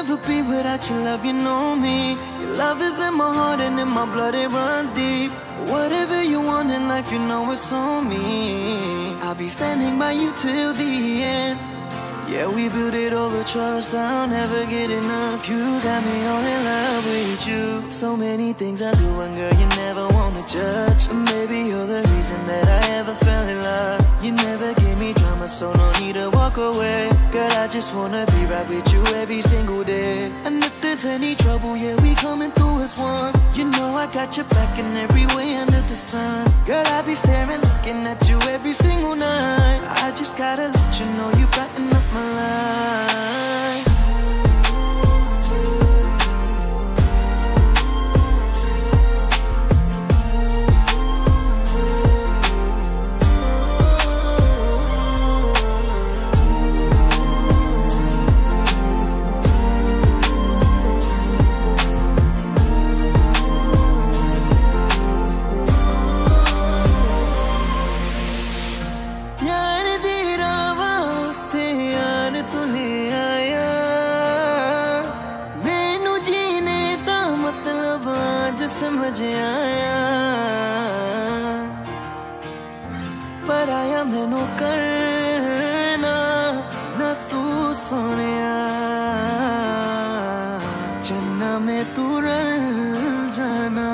never be without your love, you know me. Your love is in my heart and in my blood, it runs deep. Whatever you want in life, you know it's on me. I'll be standing by you till the end. Yeah, we built it over trust, I'll never get enough. You got me all in love with you. So many things I do, and girl, you never wanna judge. And baby, you're the reason that I ever fell in love. You never gave me drama, so no need to walk away. Girl, I just wanna be right with you every single day. And if there's any trouble, yeah, we coming through as one. You know I got your back in every way under the sun. Girl, I be staring, looking at you every single night. I just gotta let you know you brighten up my life. समझ आया पर आया मैनू करना ना तू सोनिया चन्ना में तू रल जाना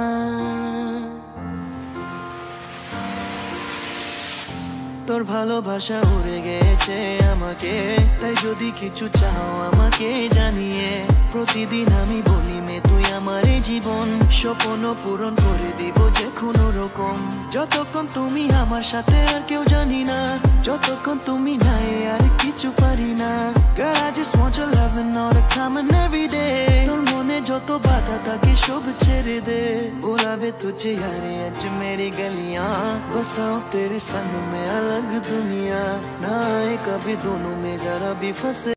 তোর ভালোবাসা উড়ে গেছে আমাকে তাই যদি কিছু চাও আমাকে জানিয়ে প্রতিদিন আমি বলি মে তুই আমার জীবন স্বপ্ন পূরণ করে দিব যে কোনো রকম যতক্ষণ তুমি আমার সাথে আর কেউ জানি না যতক্ষণ তুমি নাই আর কিছু পারি না Girl I just want your loving all the time and every day তোর মনে যত বাধা থাকে সব ছেড়ে দে बुलावे तुझे यारे आज मेरी गलियां बसाओ तेरे संग में अलग दुनिया ना आए कभी दोनों में जरा भी फंसे